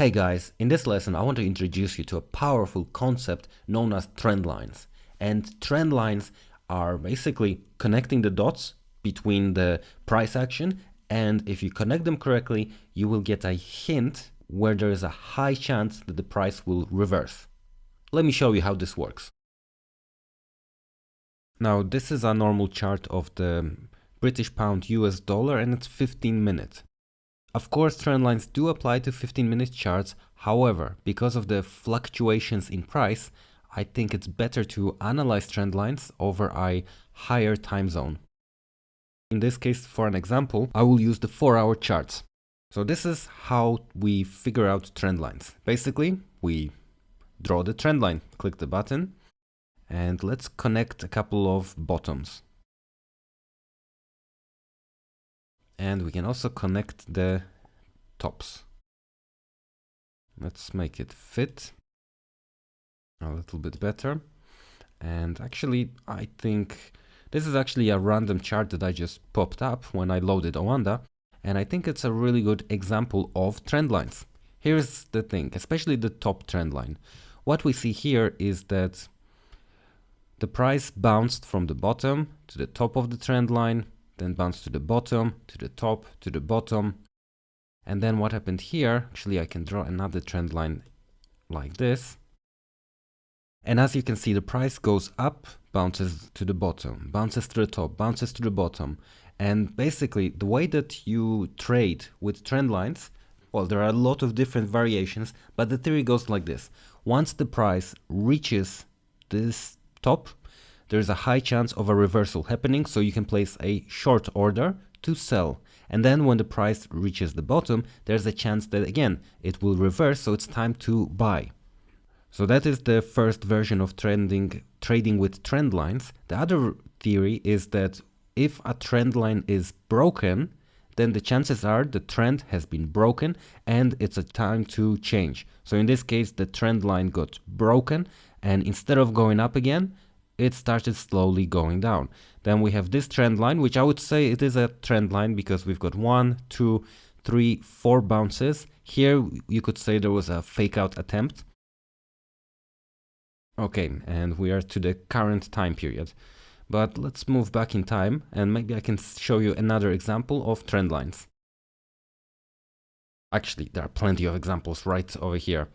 Hey guys, in this lesson I want to introduce you to a powerful concept known as trend lines. And trend lines are basically connecting the dots between the price action, and if you connect them correctly, you will get a hint where there is a high chance that the price will reverse. Let me show you how this works. Now this is a normal chart of the British pound US dollar and it's 15 minutes. Of course, trend lines do apply to 15-minute charts. However, because of the fluctuations in price, I think it's better to analyze trend lines over a higher time zone. In this case, for an example, I will use the 4-hour charts. So this is how we figure out trend lines. Basically, we draw the trend line, click the button, and let's connect a couple of bottoms. And we can also connect the tops. Let's make it fit a little bit better. And actually, I think this is actually a random chart that I just popped up when I loaded Oanda. And I think it's a really good example of trend lines. Here's the thing, especially the top trend line. What we see here is that the price bounced from the bottom to the top of the trend line, then bounced to the bottom, to the top, to the bottom. And then what happened here, actually I can draw another trend line like this. And as you can see, the price goes up, bounces to the bottom, bounces to the top, bounces to the bottom. And basically the way that you trade with trend lines, well, there are a lot of different variations, but the theory goes like this. Once the price reaches this top, there's a high chance of a reversal happening, so you can place a short order to sell. And then when the price reaches the bottom, there's a chance that again, it will reverse, so it's time to buy. So that is the first version of trading with trend lines. The other theory is that if a trend line is broken, then the chances are the trend has been broken and it's a time to change. So in this case, the trend line got broken, and instead of going up again, it started slowly going down. Then we have this trend line, which I would say it is a trend line because we've got 1, 2, 3, 4 bounces. Here you could say there was a fake out attempt. Okay, and we are to the current time period. But let's move back in time and maybe I can show you another example of trend lines. Actually, there are plenty of examples right over here.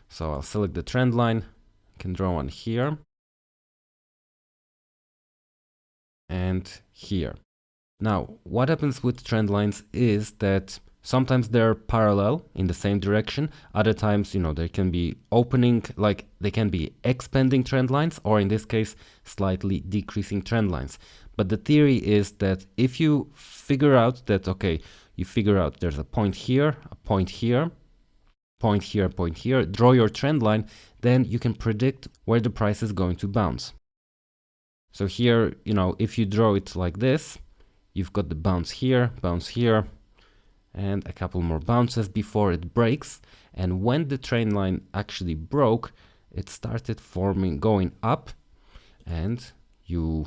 So I'll select the trend line, can draw one here. And here. Now, what happens with trend lines is that sometimes they're parallel in the same direction. Other times, they can be opening, like they can be expanding trend lines, or in this case, slightly decreasing trend lines. But the theory is that if you figure out that, okay, you figure out there's a point here, a point here, point here, point here, draw your trend line, then you can predict where the price is going to bounce. So here, if you draw it like this, you've got the bounce here, and a couple more bounces before it breaks. And when the trend line actually broke, it started going up, and you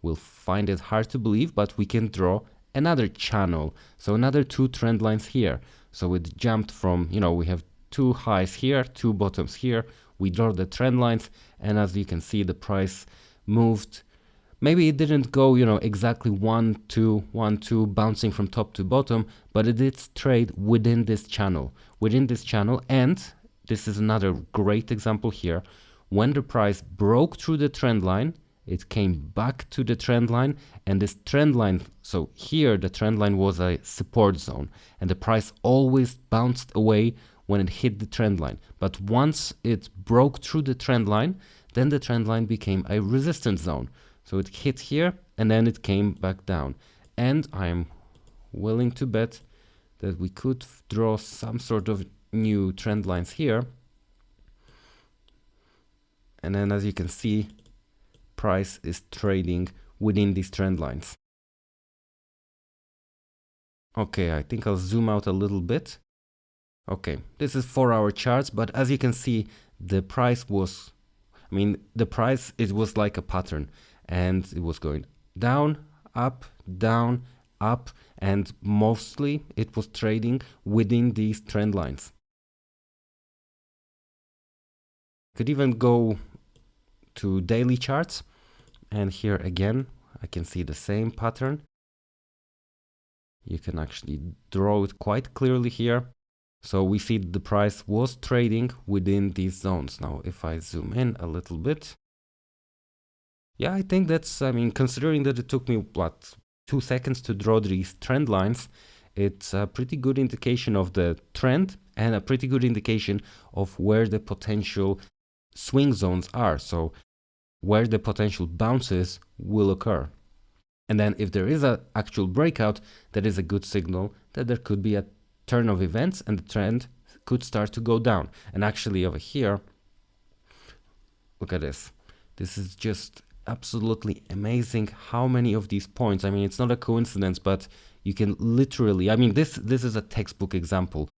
will find it hard to believe, but we can draw another channel. So another 2 trend lines here. So it jumped from, we have 2 highs here, 2 bottoms here. We draw the trend lines, and as you can see, the price moved. Maybe it didn't go, exactly 1, 2, 1, 2, bouncing from top to bottom, but it did trade within this channel. And this is another great example here. When the price broke through the trend line, it came back to the trend line, and this trend line, so here the trend line was a support zone, and the price always bounced away when it hit the trend line. But once it broke through the trend line, then the trend line became a resistance zone. So it hit here and then it came back down. And I'm willing to bet that we could draw some sort of new trend lines here. And then as you can see, price is trading within these trend lines. Okay, I think I'll zoom out a little bit. Okay, this is 4-hour charts, but as you can see, the price was, it was like a pattern, and it was going down, up, and mostly it was trading within these trend lines. Could even go to daily charts, and here again I can see the same pattern. You can actually draw it quite clearly here. So we see the price was trading within these zones. Now if I zoom in a little bit, yeah, I think that's, I mean, considering that it took me, what, 2 seconds to draw these trend lines, it's a pretty good indication of the trend and a pretty good indication of where the potential swing zones are. So where the potential bounces will occur. And then if there is an actual breakout, that is a good signal that there could be a turn of events and the trend could start to go down. And actually over here, look at this. This is just absolutely amazing how many of these points, I mean, it's not a coincidence, but you can literally, I mean, this is a textbook example.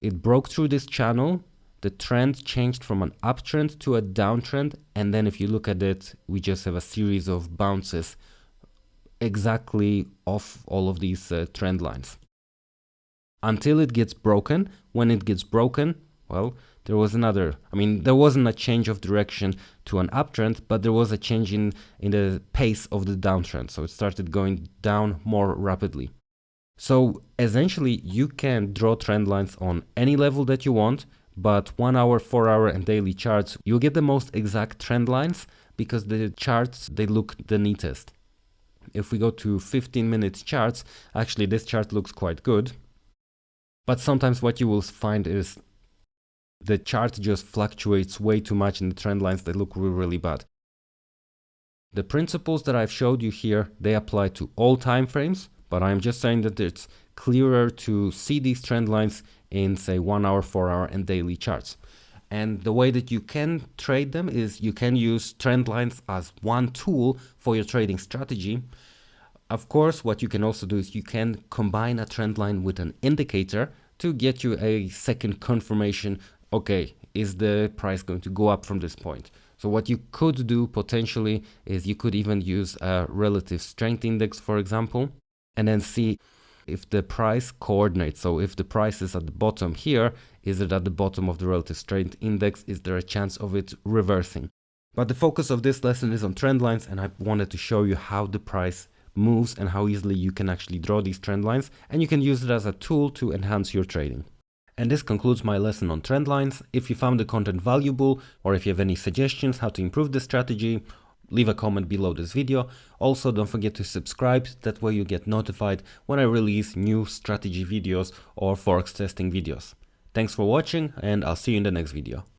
It broke through this channel, the trend changed from an uptrend to a downtrend, and then if you look at it, we just have a series of bounces exactly off all of these trend lines. Until it gets broken. When it gets broken, well, there was another, I mean, there wasn't a change of direction to an uptrend, but there was a change in the pace of the downtrend. So it started going down more rapidly. So essentially, you can draw trend lines on any level that you want, but 1 hour, 4 hour and daily charts, you'll get the most exact trend lines because the charts, they look the neatest. If we go to 15-minute charts, actually this chart looks quite good. But sometimes what you will find is the chart just fluctuates way too much in the trend lines. They look really, really bad. The principles that I've showed you here, they apply to all time frames, but I'm just saying that it's clearer to see these trend lines in, say, 1 hour, 4 hour and daily charts. And the way that you can trade them is you can use trend lines as one tool for your trading strategy. Of course, what you can also do is you can combine a trend line with an indicator to get you a second confirmation. Okay, is the price going to go up from this point? So what you could do potentially is you could even use a relative strength index, for example, and then see if the price coordinates. So if the price is at the bottom here, is it at the bottom of the relative strength index? Is there a chance of it reversing? But the focus of this lesson is on trend lines, and I wanted to show you how the price moves and how easily you can actually draw these trend lines, and you can use it as a tool to enhance your trading. And this concludes my lesson on trend lines. If you found the content valuable, or if you have any suggestions how to improve the strategy, leave a comment below this video. Also, don't forget to subscribe, that way you get notified when I release new strategy videos or Forex testing videos. Thanks for watching, and I'll see you in the next video.